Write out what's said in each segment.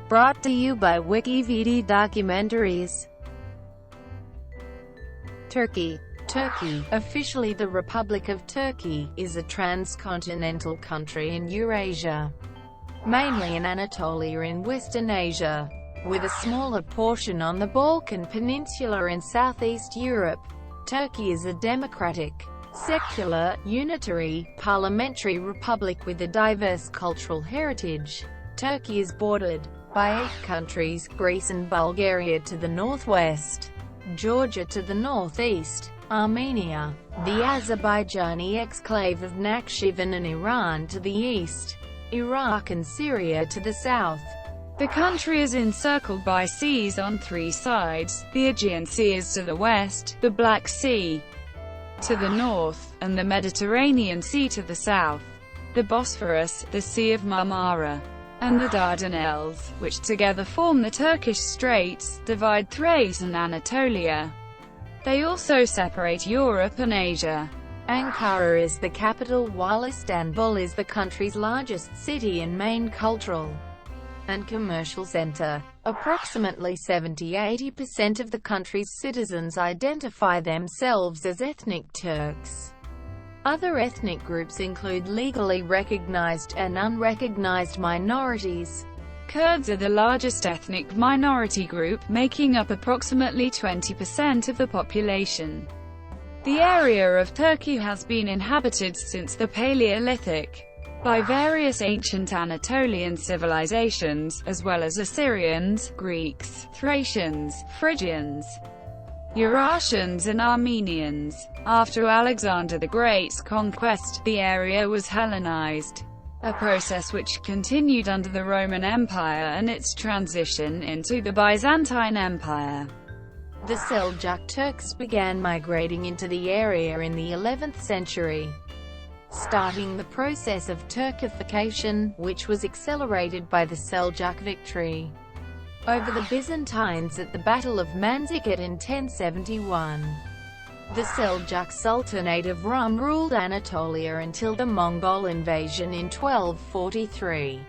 Brought to you by WikiVD Documentaries. Turkey. Turkey, officially the Republic of Turkey, is a transcontinental country in Eurasia, mainly in Anatolia in Western Asia, with a smaller portion on the Balkan peninsula in southeast Europe. Turkey is a democratic, secular, unitary, parliamentary republic with a diverse cultural heritage. Turkey is bordered by 8 countries: Greece and Bulgaria to the northwest, Georgia to the northeast, Armenia, the Azerbaijani exclave of Nakhchivan and Iran to the east, Iraq and Syria to the south. The country is encircled by seas on 3 sides: the Aegean Sea is to the west, the Black Sea to the north, and the Mediterranean Sea to the south. The Bosphorus, the Sea of Marmara, and the Dardanelles, which together form the Turkish Straits, divide Thrace and Anatolia. They also separate Europe and Asia. Ankara is the capital, while Istanbul is the country's largest city and main cultural and commercial center. Approximately 70–80% of the country's citizens identify themselves as ethnic Turks. Other ethnic groups include legally recognized and unrecognized minorities. Kurds are the largest ethnic minority group, making up approximately 20% of the population. The area of Turkey has been inhabited since the Paleolithic by various ancient Anatolian civilizations, as well as Assyrians, Greeks, Thracians, Phrygians, Eurasians and Armenians. After Alexander the Great's conquest, the area was Hellenized, a process which continued under the Roman Empire and its transition into the Byzantine Empire. The Seljuk Turks began migrating into the area in the 11th century, starting the process of Turkification, which was accelerated by the Seljuk victory over the Byzantines at the Battle of Manzikert in 1071. The Seljuk Sultanate of Rum ruled Anatolia until the Mongol invasion in 1243,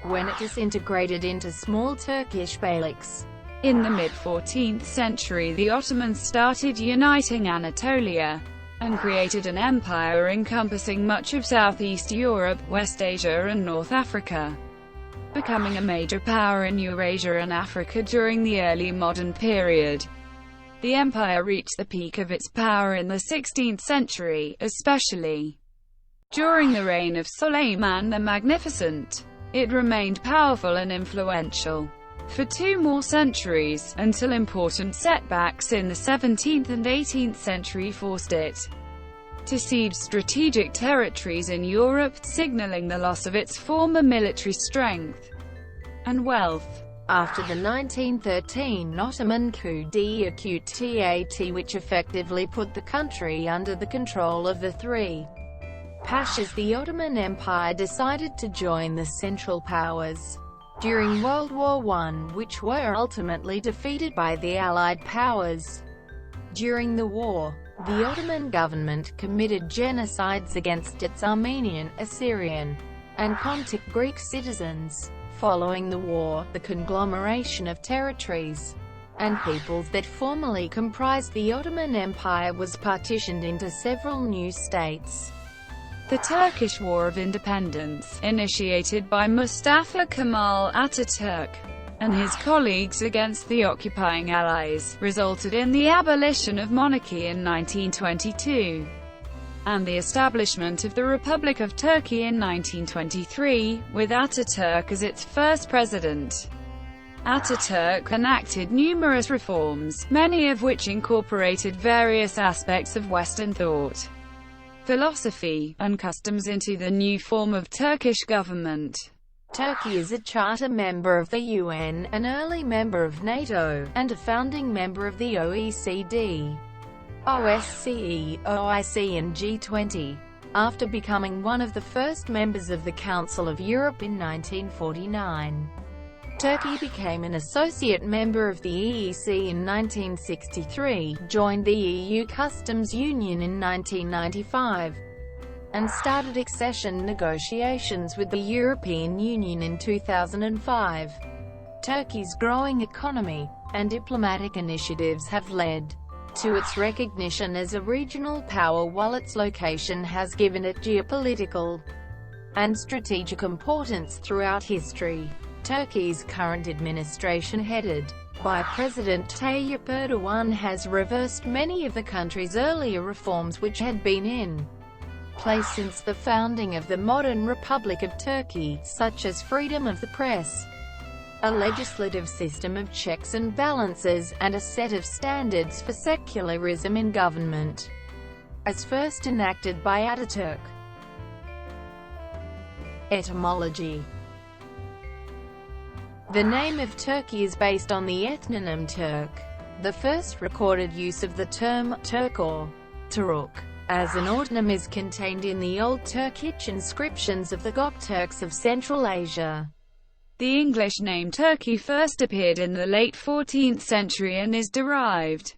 when it disintegrated into small Turkish beyliks. In the mid-14th century, the Ottomans started uniting Anatolia and created an empire encompassing much of Southeast Europe, West Asia and North Africa, becoming a major power in Eurasia and Africa during the early modern period. The empire reached the peak of its power in the 16th century, especially during the reign of Suleiman the Magnificent. It remained powerful and influential for 2 more centuries, until important setbacks in the 17th and 18th century forced it to cede strategic territories in Europe, signaling the loss of its former military strength and wealth. After the 1913 Ottoman coup d'etat, which effectively put the country under the control of the 3 Pashas, the Ottoman Empire decided to join the Central Powers during World War I, which were ultimately defeated by the Allied powers. During the war, the Ottoman government committed genocides against its Armenian, Assyrian, and Pontic Greek citizens. Following the war, the conglomeration of territories and peoples that formerly comprised the Ottoman Empire was partitioned into several new states. The Turkish War of Independence, initiated by Mustafa Kemal Ataturk and his colleagues against the occupying allies, resulted in the abolition of monarchy in 1922, and the establishment of the Republic of Turkey in 1923, with Ataturk as its first president. Ataturk enacted numerous reforms, many of which incorporated various aspects of Western thought, philosophy, and customs into the new form of Turkish government. Turkey is a charter member of the UN, an early member of NATO, and a founding member of the OECD, OSCE, OIC and G20. After becoming one of the first members of the Council of Europe in 1949, Turkey became an associate member of the EEC in 1963, joined the EU Customs Union in 1995, and started accession negotiations with the European Union in 2005. Turkey's growing economy and diplomatic initiatives have led to its recognition as a regional power, while its location has given it geopolitical and strategic importance throughout history. Turkey's current administration, headed by President Tayyip Erdogan, has reversed many of the country's earlier reforms which had been in place since the founding of the modern Republic of Turkey, such as freedom of the press, a legislative system of checks and balances, and a set of standards for secularism in government, as first enacted by Ataturk. Etymology. The name of Turkey is based on the ethnonym Turk. The first recorded use of the term Turk or Turuk as an autonym is contained in the Old Turkic inscriptions of the Gokturks of Central Asia. The English name Turkey first appeared in the late 14th century and is derived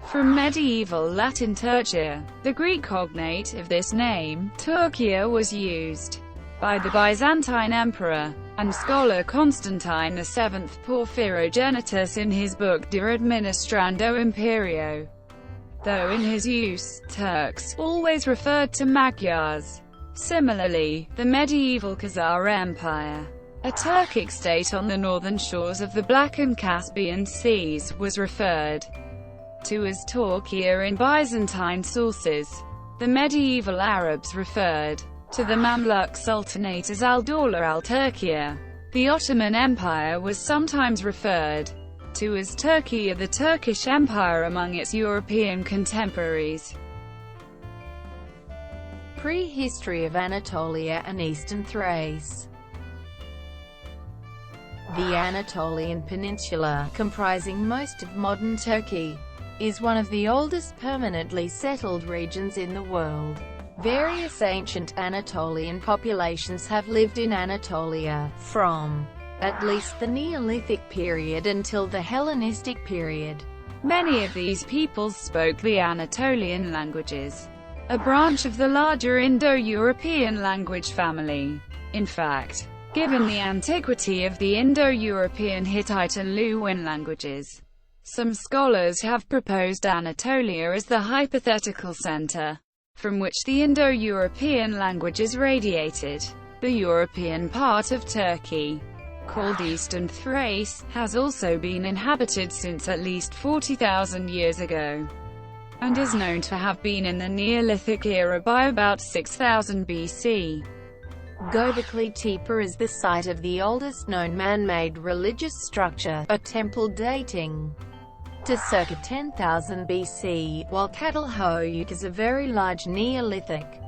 from medieval Latin Turcia. The Greek cognate of this name, Turkia, was used by the Byzantine Emperor and scholar Constantine VII Porphyrogenitus in his book De Administrando Imperio, though in his use, Turks always referred to Magyars. Similarly, the medieval Khazar Empire, a Turkic state on the northern shores of the Black and Caspian Seas, was referred to as Torkia in Byzantine sources. The medieval Arabs referred to the Mamluk Sultanate as Al-Dawla al-Turkiya. The Ottoman Empire was sometimes referred to as Turkey or the Turkish Empire among its European contemporaries. Prehistory of Anatolia and Eastern Thrace. The Anatolian Peninsula, comprising most of modern Turkey, is one of the oldest permanently settled regions in the world. Various ancient Anatolian populations have lived in Anatolia, from at least the Neolithic period until the Hellenistic period. Many of these peoples spoke the Anatolian languages, a branch of the larger Indo-European language family. In fact, given the antiquity of the Indo-European Hittite and Luwian languages, some scholars have proposed Anatolia as the hypothetical center from which the Indo-European languages radiated. The European part of Turkey, called Eastern Thrace, has also been inhabited since at least 40,000 years ago, and is known to have been in the Neolithic era by about 6000 BC. Göbekli Tepe is the site of the oldest known man-made religious structure, a temple dating to circa 10,000 BC, while Çatalhöyük is a very large Neolithic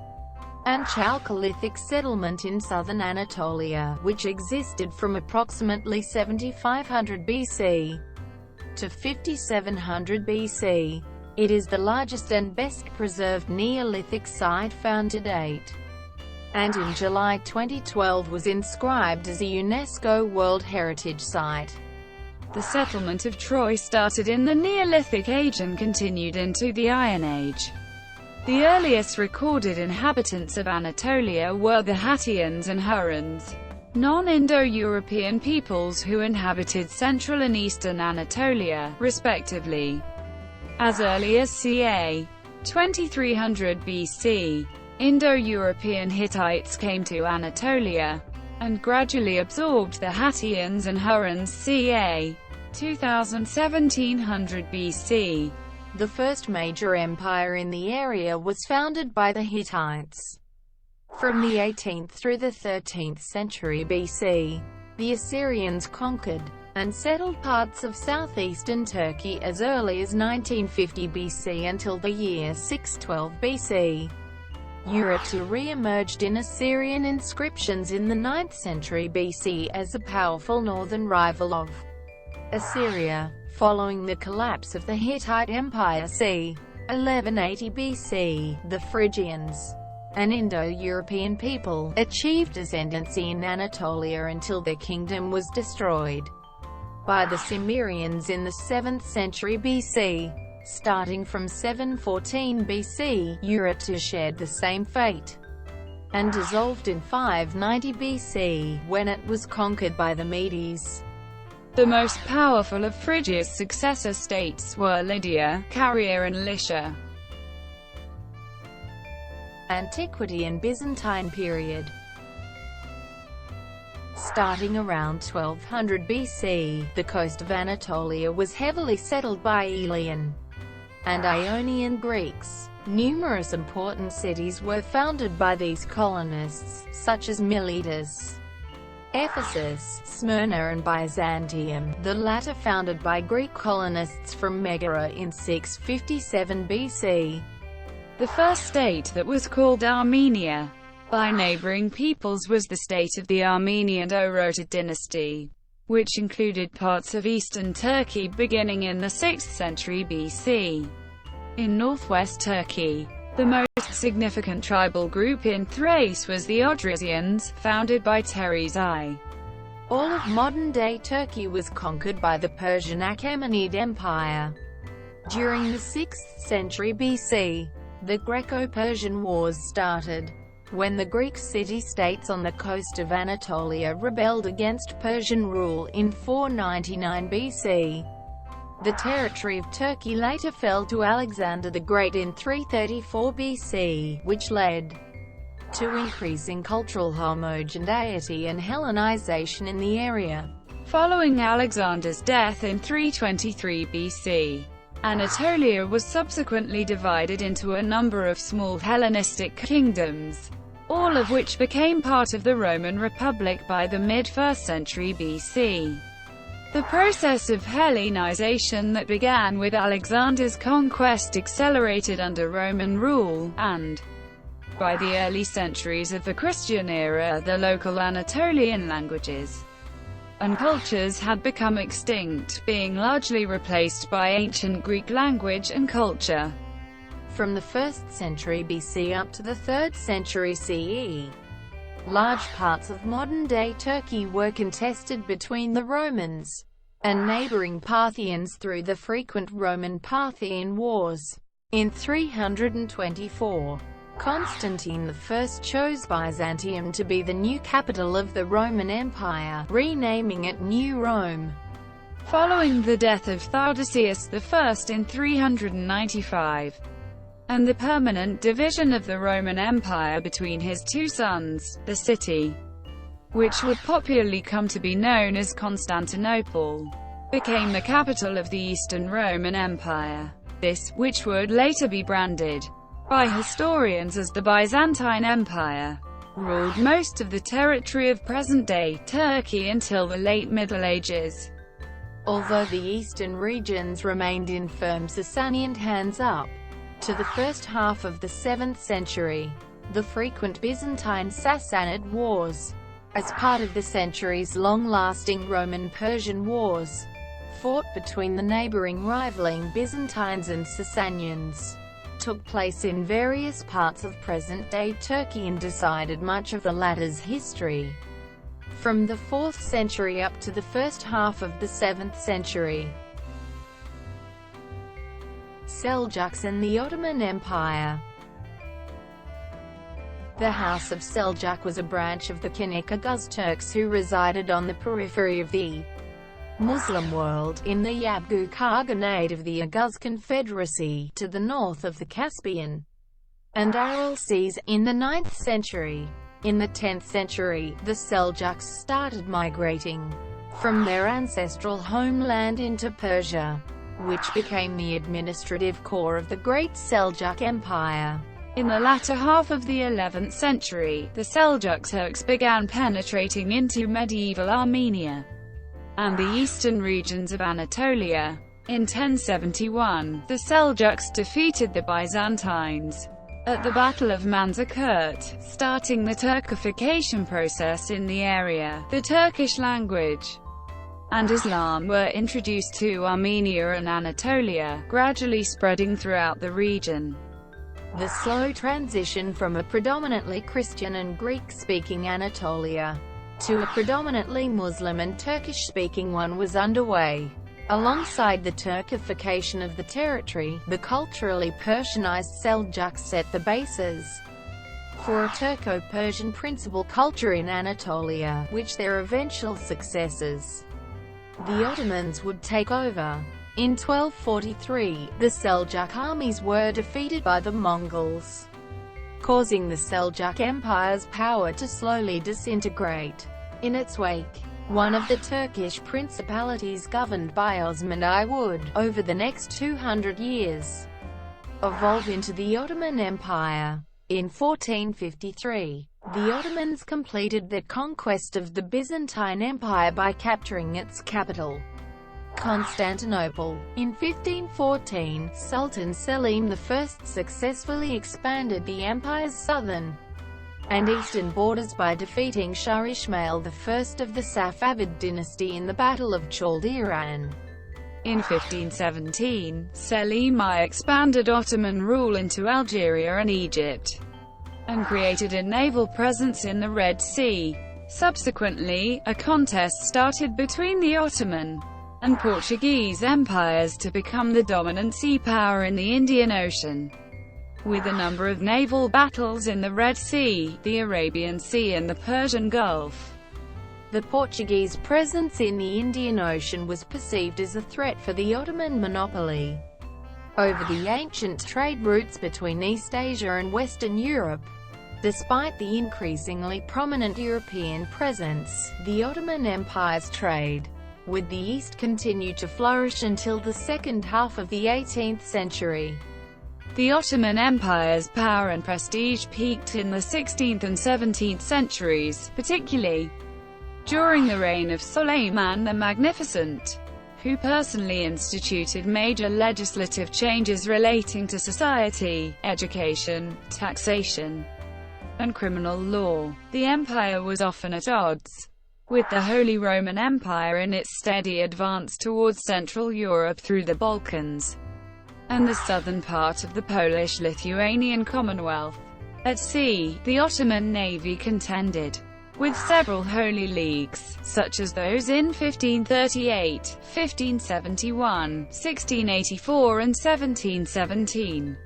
and Chalcolithic settlement in southern Anatolia, which existed from approximately 7500 BC to 5700 BC. It is the largest and best preserved Neolithic site found to date, and in July 2012 was inscribed as a UNESCO World Heritage Site. The settlement of Troy started in the Neolithic age and continued into the Iron Age. The earliest recorded inhabitants of Anatolia were the Hattians and Hurons, non-Indo-European peoples who inhabited central and eastern Anatolia, respectively. As early as ca. 2300 BC, Indo-European Hittites came to Anatolia, and gradually absorbed the Hattians and Hurons ca. 1700 BC. The first major empire in the area was founded by the Hittites. From the 18th through the 13th century BC, the Assyrians conquered and settled parts of southeastern Turkey as early as 1950 BC until the year 612 BC. Urartu re-emerged in Assyrian inscriptions in the 9th century BC as a powerful northern rival of Assyria. Following the collapse of the Hittite Empire c. 1180 BC, the Phrygians, an Indo-European people, achieved ascendancy in Anatolia until their kingdom was destroyed by the Cimmerians in the 7th century BC. Starting from 714 BC, Urartu shared the same fate, and dissolved in 590 BC, when it was conquered by the Medes. The most powerful of Phrygia's successor states were Lydia, Caria and Lycia. Antiquity and Byzantine period. Starting around 1200 BC, the coast of Anatolia was heavily settled by Aeolian and Ionian Greeks. Numerous important cities were founded by these colonists, such as Miletus, Ephesus, Smyrna and Byzantium, the latter founded by Greek colonists from Megara in 657 BC. The first state that was called Armenia by neighboring peoples was the state of the Armenian Oroted dynasty, which included parts of eastern Turkey beginning in the 6th century BC. In northwest Turkey, the most significant tribal group in Thrace was the Odrysians, founded by Thrace I. All of modern-day Turkey was conquered by the Persian Achaemenid Empire. During the 6th century BC, the Greco-Persian Wars started, when the Greek city-states on the coast of Anatolia rebelled against Persian rule in 499 BC. The territory of Turkey later fell to Alexander the Great in 334 BC, which led to increasing cultural homogeneity and Hellenization in the area. Following Alexander's death in 323 BC, Anatolia was subsequently divided into a number of small Hellenistic kingdoms, all of which became part of the Roman Republic by the mid-1st century BC. The process of Hellenization that began with Alexander's conquest accelerated under Roman rule, and by the early centuries of the Christian era, the local Anatolian languages and cultures had become extinct, being largely replaced by ancient Greek language and culture. From the 1st century BC up to the 3rd century CE, large parts of modern-day Turkey were contested between the Romans and neighboring Parthians through the frequent Roman-Parthian Wars. In 324, Constantine I chose Byzantium to be the new capital of the Roman Empire, renaming it New Rome. Following the death of Theodosius I in 395, and the permanent division of the Roman Empire between his two sons, the city, which would popularly come to be known as Constantinople, became the capital of the Eastern Roman Empire. This, which would later be branded by historians as the Byzantine Empire, ruled most of the territory of present-day Turkey until the late Middle Ages. Although the eastern regions remained in firm Sasanian hands up to the first half of the 7th century, the frequent Byzantine-Sassanid wars, as part of the centuries-long-lasting Roman-Persian wars, fought between the neighboring rivaling Byzantines and Sasanians, took place in various parts of present-day Turkey and decided much of the latter's history. From the 4th century up to the first half of the 7th century. Seljuks and the Ottoman Empire. The House of Seljuk was a branch of the Kanaka Turks who resided on the periphery of the Muslim world, in the Yabgu Khaganate of the Oghuz Confederacy, to the north of the Caspian and Aral Seas, in the 9th century. In the 10th century, the Seljuks started migrating from their ancestral homeland into Persia, which became the administrative core of the Great Seljuk Empire. In the latter half of the 11th century, the Seljuk Turks began penetrating into medieval Armenia and the eastern regions of Anatolia. In 1071, the Seljuks defeated the Byzantines at the Battle of Manzikert, starting the Turkification process in the area. The Turkish language and Islam were introduced to Armenia and Anatolia, gradually spreading throughout the region. The slow transition from a predominantly Christian and Greek-speaking Anatolia to a predominantly Muslim and Turkish-speaking one was underway. Alongside the Turkification of the territory, the culturally Persianized Seljuks set the basis for a Turco-Persian principal culture in Anatolia, which their eventual successors the Ottomans would take over. In 1243, the Seljuk armies were defeated by the Mongols, causing the Seljuk Empire's power to slowly disintegrate. In its wake, one of the Turkish principalities governed by Osman I would, over the next 200 years, evolve into the Ottoman Empire. In 1453, the Ottomans completed their conquest of the Byzantine Empire by capturing its capital, Constantinople. In 1514, Sultan Selim I successfully expanded the empire's southern and eastern borders by defeating Shah Ismail I of the Safavid dynasty in the Battle of Chaldiran. In 1517, Selim I expanded Ottoman rule into Algeria and Egypt, and created a naval presence in the Red Sea. Subsequently, a contest started between the Ottoman and Portuguese empires to become the dominant sea power in the Indian Ocean, with a number of naval battles in the Red Sea, the Arabian Sea and the Persian Gulf. The Portuguese presence in the Indian Ocean was perceived as a threat for the Ottoman monopoly over the ancient trade routes between East Asia and Western Europe. Despite the increasingly prominent European presence, the Ottoman Empire's trade with the East continued to flourish until the second half of the 18th century. The Ottoman Empire's power and prestige peaked in the 16th and 17th centuries, particularly during the reign of Suleiman the Magnificent, who personally instituted major legislative changes relating to society, education, taxation, and criminal law. The empire was often at odds with the Holy Roman Empire in its steady advance towards Central Europe through the Balkans and the southern part of the Polish-Lithuanian Commonwealth. At sea, the Ottoman navy contended with several Holy Leagues, such as those in 1538, 1571, 1684 and 1717,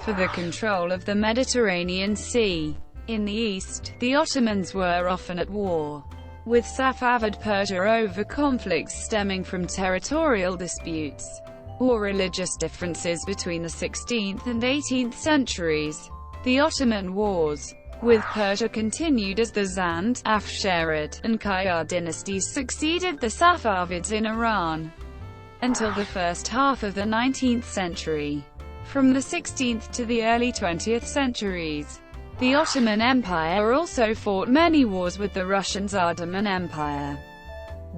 for the control of the Mediterranean Sea. In the east, the Ottomans were often at war with Safavid Persia over conflicts stemming from territorial disputes or religious differences between the 16th and 18th centuries. The Ottoman Wars with Persia continued as the Zand, Afsharid, and Qajar dynasties succeeded the Safavids in Iran until the first half of the 19th century. From the 16th to the early 20th centuries, the Ottoman Empire also fought many wars with the Russian Ottoman Empire.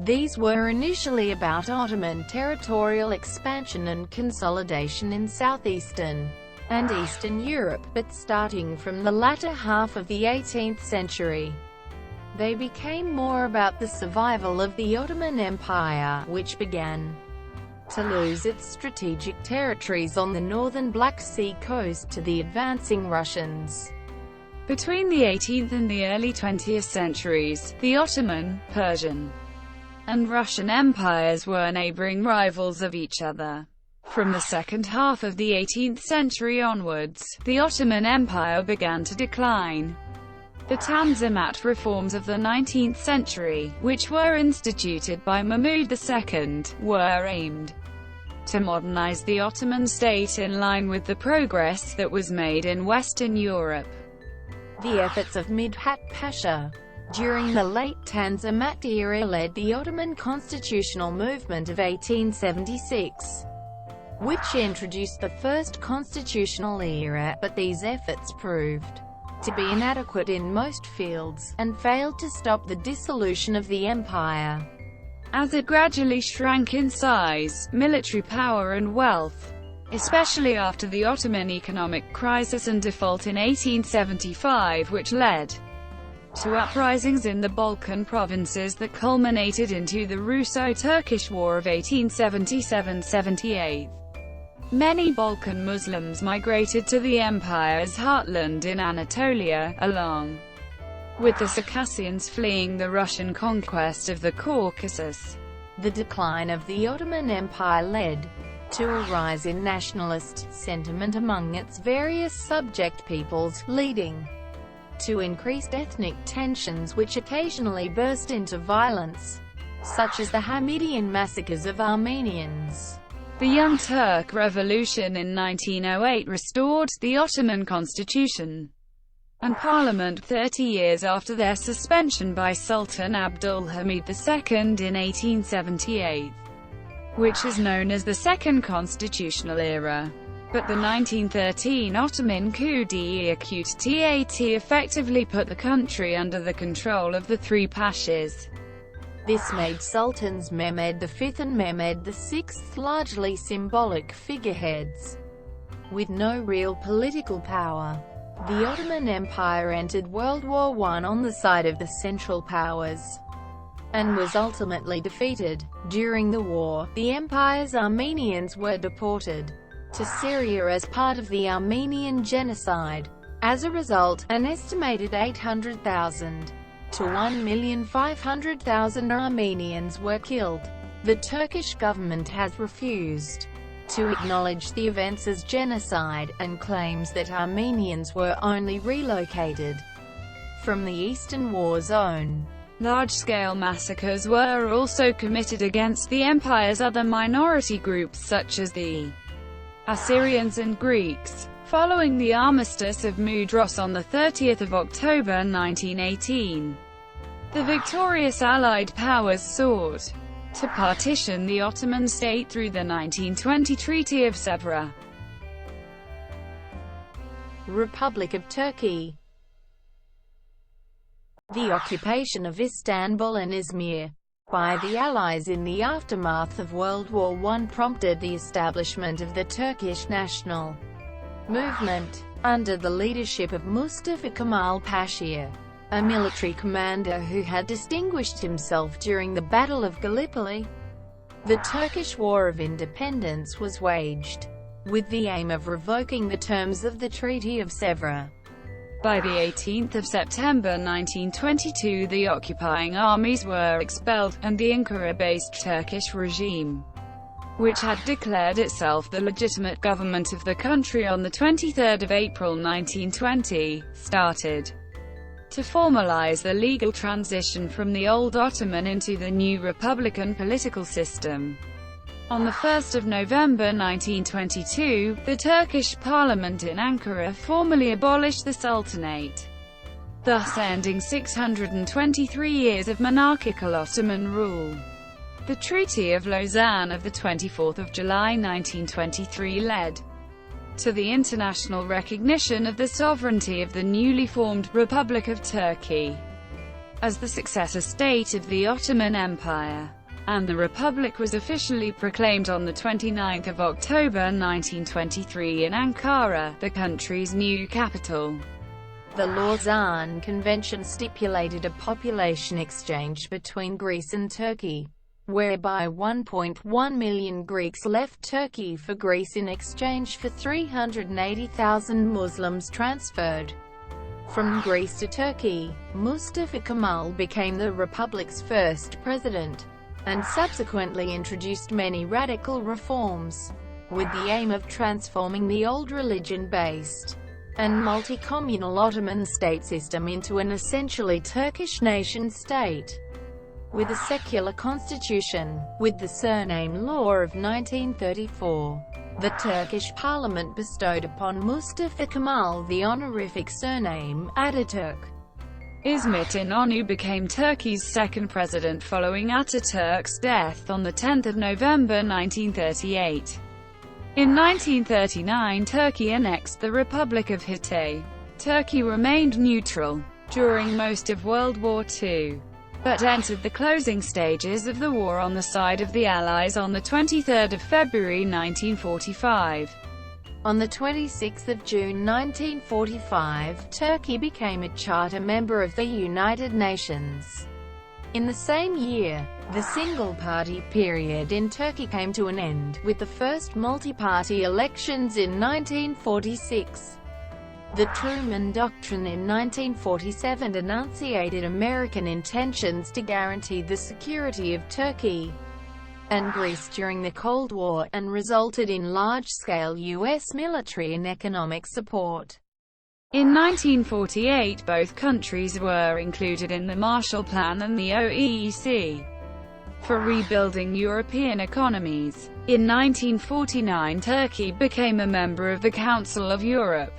These were initially about Ottoman territorial expansion and consolidation in southeastern and Eastern Europe, but starting from the latter half of the 18th century, they became more about the survival of the Ottoman Empire, which began to lose its strategic territories on the northern Black Sea coast to the advancing Russians. Between the 18th and the early 20th centuries, the Ottoman, Persian, and Russian empires were neighboring rivals of each other. From the second half of the 18th century onwards, the Ottoman Empire began to decline. The Tanzimat reforms of the 19th century, which were instituted by Mahmud II, were aimed to modernize the Ottoman state in line with the progress that was made in Western Europe. The efforts of Midhat Pasha during the late Tanzimat era led the Ottoman constitutional movement of 1876, which introduced the first constitutional era, but these efforts proved to be inadequate in most fields, and failed to stop the dissolution of the empire. As it gradually shrank in size, military power and wealth, especially after the Ottoman economic crisis and default in 1875, which led to uprisings in the Balkan provinces that culminated into the Russo-Turkish War of 1877–78. Many Balkan Muslims migrated to the empire's heartland in Anatolia, along with the Circassians fleeing the Russian conquest of the Caucasus. The decline of the Ottoman Empire led to a rise in nationalist sentiment among its various subject peoples, leading to increased ethnic tensions which occasionally burst into violence. such as the Hamidian massacres of Armenians. The Young Turk Revolution in 1908 restored the Ottoman constitution and parliament 30 years after their suspension by Sultan Abdulhamid II in 1878, which is known as the Second Constitutional Era. But the 1913 Ottoman coup d'etat effectively put the country under the control of the three pashas. This made Sultans Mehmed V and Mehmed VI largely symbolic figureheads, with no real political power. The Ottoman Empire entered World War I on the side of the Central Powers, and was ultimately defeated. During the war, the empire's Armenians were deported to Syria as part of the Armenian genocide. As a result, an estimated 800,000 to 1,500,000 Armenians were killed. The Turkish government has refused to acknowledge the events as genocide, and claims that Armenians were only relocated from the Eastern War Zone. Large-scale massacres were also committed against the empire's other minority groups such as the Assyrians and Greeks. Following the Armistice of Mudros on 30 October 1918, the victorious Allied powers sought to partition the Ottoman state through the 1920 Treaty of Sevres. Republic of Turkey. The occupation of Istanbul and Izmir by the Allies in the aftermath of World War I prompted the establishment of the Turkish national movement, under the leadership of Mustafa Kemal Pasha, a military commander who had distinguished himself during the Battle of Gallipoli. The Turkish War of Independence was waged with the aim of revoking the terms of the Treaty of Sevres. By the 18th of September 1922, the occupying armies were expelled, and the Ankara-based Turkish regime, which had declared itself the legitimate government of the country on 23 April 1920, started to formalize the legal transition from the old Ottoman into the new republican political system. On 1 November 1922, the Turkish parliament in Ankara formally abolished the Sultanate, thus ending 623 years of monarchical Ottoman rule. The Treaty of Lausanne of 24 July 1923 led to the international recognition of the sovereignty of the newly formed Republic of Turkey as the successor state of the Ottoman Empire, and the Republic was officially proclaimed on 29 October 1923 in Ankara, the country's new capital. The Lausanne Convention stipulated a population exchange between Greece and Turkey, whereby 1.1 million Greeks left Turkey for Greece in exchange for 380,000 Muslims transferred from Greece to Turkey. Mustafa Kemal became the Republic's first president, and subsequently introduced many radical reforms, with the aim of transforming the old religion-based and multi-communal Ottoman state system into an essentially Turkish nation-state, with a secular constitution. With the surname law of 1934, the Turkish parliament bestowed upon Mustafa Kemal the honorific surname Ataturk. İsmet İnönü became Turkey's second president following Ataturk's death on 10 November 1938. In 1939, Turkey annexed the Republic of Hatay. Turkey remained neutral during most of World War II, but entered the closing stages of the war on the side of the Allies on 23 February 1945. On 26 June 1945, Turkey became a charter member of the United Nations. In the same year, the single-party period in Turkey came to an end, with the first multi-party elections in 1946. The Truman Doctrine in 1947 enunciated American intentions to guarantee the security of Turkey and Greece during the Cold War, and resulted in large-scale U.S. military and economic support. In 1948, both countries were included in the Marshall Plan and the OEEC. for rebuilding European economies. In 1949, Turkey became a member of the Council of Europe.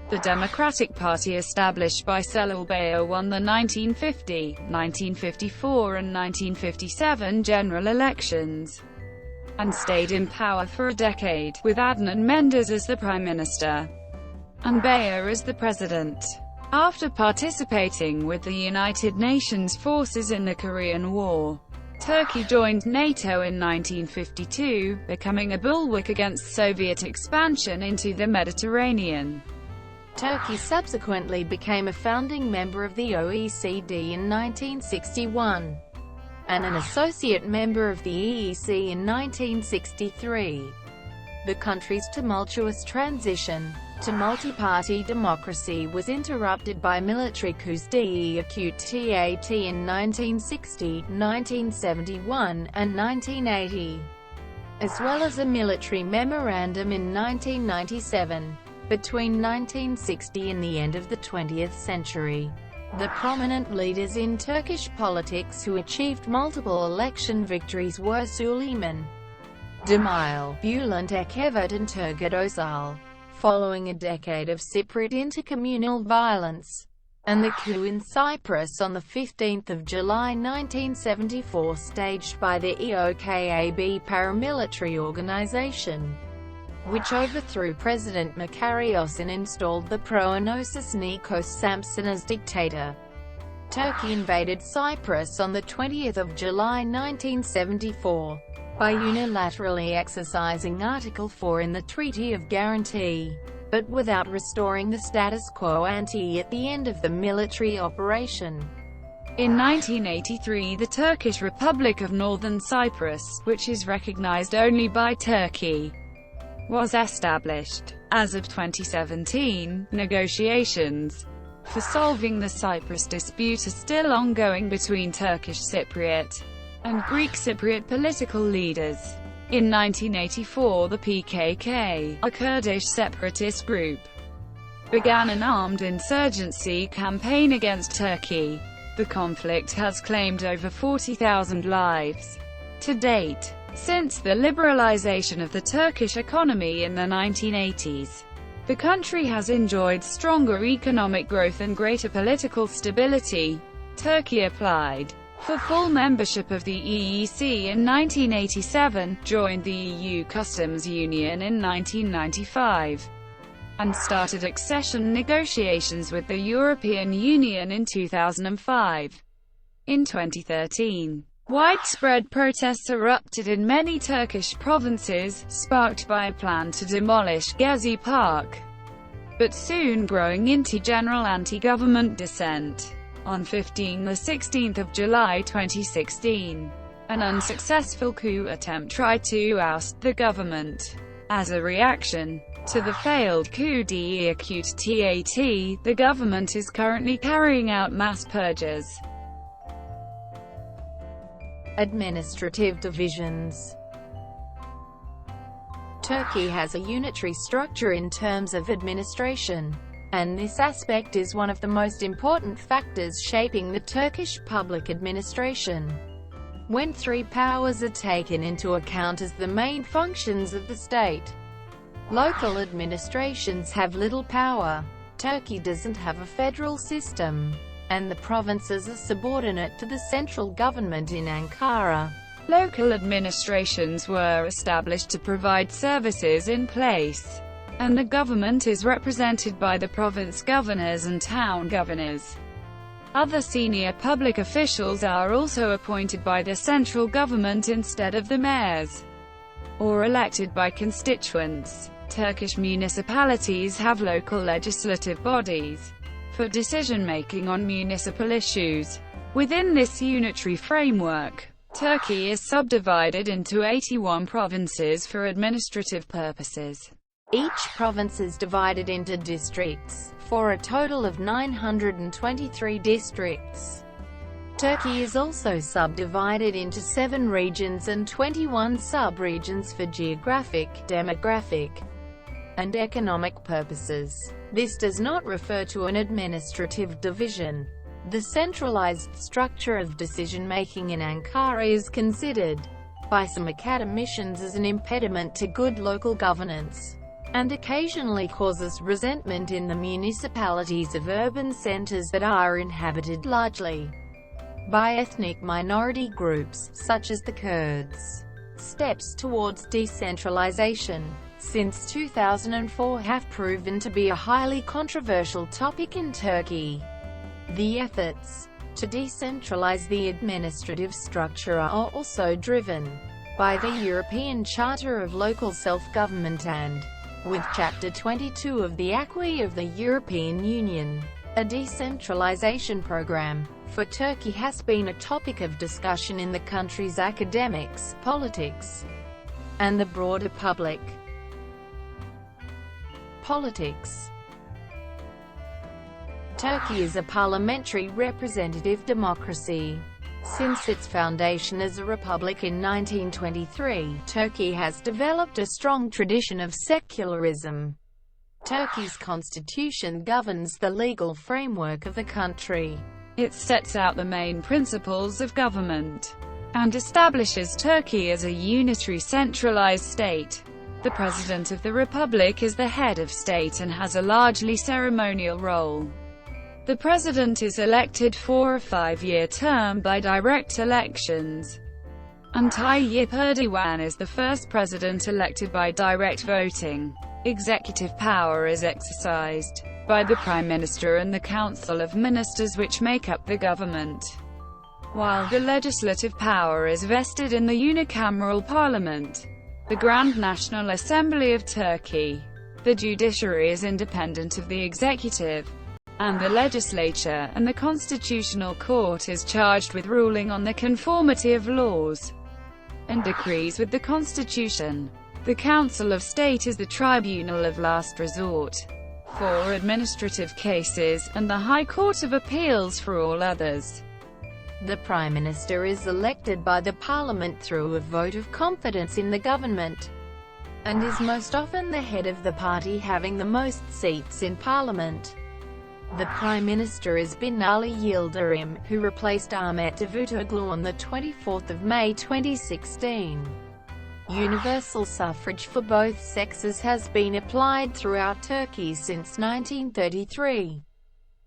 The Democratic Party established by Celal Bayar won the 1950, 1954 and 1957 general elections, and stayed in power for a decade, with Adnan Menderes as the Prime Minister and Bayar as the President. After participating with the United Nations forces in the Korean War, Turkey joined NATO in 1952, becoming a bulwark against Soviet expansion into the Mediterranean. Turkey subsequently became a founding member of the OECD in 1961, and an associate member of the EEC in 1963. The country's tumultuous transition to multi-party democracy was interrupted by military coups d'etat in 1960, 1971, and 1980, as well as a military memorandum in 1997. Between 1960 and the end of the 20th century, the prominent leaders in Turkish politics who achieved multiple election victories were Süleyman Demirel, Bülent Ecevit and Turgut Özal. Following a decade of Cypriot intercommunal violence and the coup in Cyprus on 15 July 1974 staged by the EOKAB paramilitary organization, which overthrew President Makarios and installed the pro-Enosis Nikos Samson as dictator, Turkey invaded Cyprus on 20 July 1974. By unilaterally exercising Article 4 in the Treaty of Guarantee, but without restoring the status quo ante at the end of the military operation. In 1983, the Turkish Republic of Northern Cyprus, which is recognized only by Turkey, was established. As of 2017, negotiations for solving the Cyprus dispute are still ongoing between Turkish Cypriot and Greek Cypriot political leaders. In 1984, the PKK, a Kurdish separatist group, began an armed insurgency campaign against Turkey. The conflict has claimed over 40,000 lives to date. Since the liberalization of the Turkish economy in the 1980s, the country has enjoyed stronger economic growth and greater political stability. Turkey applied for full membership of the EEC in 1987, joined the EU Customs Union in 1995, and started accession negotiations with the European Union in 2005. In 2013, widespread protests erupted in many Turkish provinces, sparked by a plan to demolish Gezi Park, but soon growing into general anti-government dissent. On 16 July 2016, an unsuccessful coup attempt tried to oust the government. As a reaction to the failed coup d'etat, the government is currently carrying out mass purges. Administrative divisions. Turkey has a unitary structure in terms of administration, and this aspect is one of the most important factors shaping the Turkish public administration. When three powers are taken into account as the main functions of the state, local administrations have little power. Turkey doesn't have a federal system, and the provinces are subordinate to the central government in Ankara. Local administrations were established to provide services in place, and the government is represented by the province governors and town governors. Other senior public officials are also appointed by the central government instead of the mayors, or elected by constituents. Turkish municipalities have local legislative bodies for decision-making on municipal issues. Within this unitary framework, Turkey is subdivided into 81 provinces for administrative purposes. Each province is divided into districts, for a total of 923 districts. Turkey is also subdivided into 7 regions and 21 sub-regions for geographic, demographic, and economic purposes. This does not refer to an administrative division. The centralized structure of decision-making in Ankara is considered by some academicians as an impediment to good local governance, and occasionally causes resentment in the municipalities of urban centers that are inhabited largely by ethnic minority groups, such as the Kurds. Steps towards decentralization since 2004 have proven to be a highly controversial topic in Turkey. The efforts to decentralize the administrative structure are also driven by the European Charter of Local Self-Government and, with Chapter 22 of the Acquis of the European Union, a decentralization program for Turkey has been a topic of discussion in the country's academics, politics, and the broader public. Politics. Turkey is a parliamentary representative democracy. Since its foundation as a republic in 1923, Turkey has developed a strong tradition of secularism. Turkey's constitution governs the legal framework of the country. It sets out the main principles of government and establishes Turkey as a unitary centralized state. The President of the Republic is the head of state and has a largely ceremonial role. The President is elected for a 5-year term by direct elections, and Tayyip Erdogan is the first president elected by direct voting. Executive power is exercised by the Prime Minister and the Council of Ministers, which make up the government, while the legislative power is vested in the unicameral parliament, the Grand National Assembly of Turkey. The judiciary is independent of the executive and the legislature, and the Constitutional Court is charged with ruling on the conformity of laws and decrees with the Constitution. The Council of State is the tribunal of last resort for administrative cases, and the High Court of Appeals for all others. The Prime Minister is elected by the Parliament through a vote of confidence in the government, and is most often the head of the party having the most seats in Parliament. The Prime Minister is Binali Yildirim, who replaced Ahmet Davutoglu on 24 May 2016. Universal suffrage for both sexes has been applied throughout Turkey since 1933.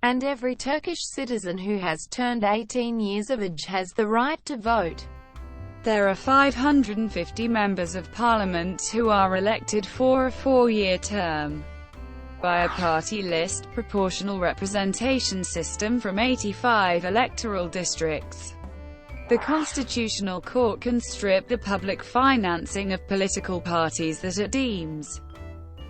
And every Turkish citizen who has turned 18 years of age has the right to vote. There are 550 members of parliament who are elected for a 4-year term by a party list, proportional representation system from 85 electoral districts. The Constitutional Court can strip the public financing of political parties that it deems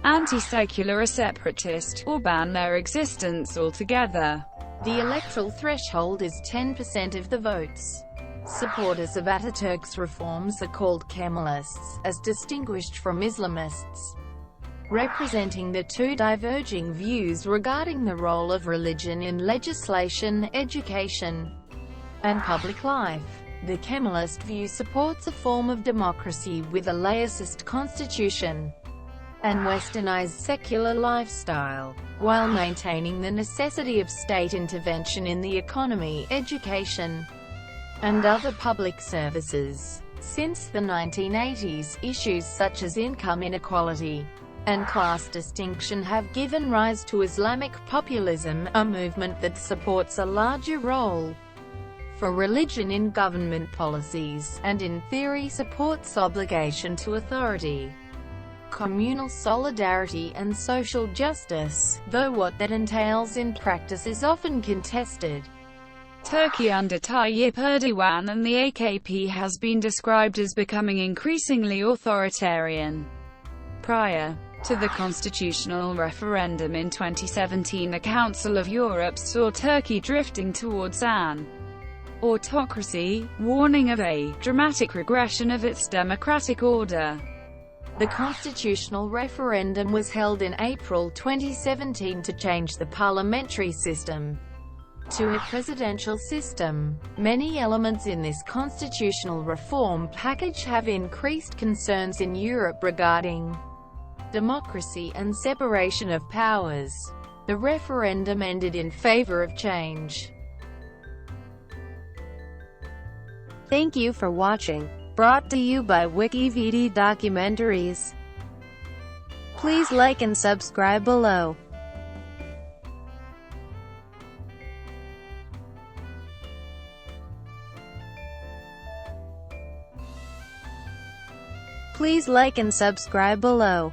anti-secular or separatist, or ban their existence altogether. The electoral threshold is 10% of the votes. Supporters of Ataturk's reforms are called Kemalists, as distinguished from Islamists, representing the two diverging views regarding the role of religion in legislation, education, and public life. The Kemalist view supports a form of democracy with a laicist constitution and westernized secular lifestyle, while maintaining the necessity of state intervention in the economy, education, and other public services. Since the 1980s, issues such as income inequality and class distinction have given rise to Islamic populism, a movement that supports a larger role for religion in government policies, and in theory supports obligation to authority, communal solidarity and social justice, though what that entails in practice is often contested. Turkey under Tayyip Erdogan and the AKP has been described as becoming increasingly authoritarian. Prior to the constitutional referendum in 2017, the Council of Europe saw Turkey drifting towards an autocracy, warning of a dramatic regression of its democratic order. The constitutional referendum was held in April 2017 to change the parliamentary system to a presidential system. Many elements in this constitutional reform package have increased concerns in Europe regarding democracy and separation of powers. The referendum ended in favor of change. Thank you for watching. Brought to you by WikiVD Documentaries. Please like and subscribe below. Please like and subscribe below.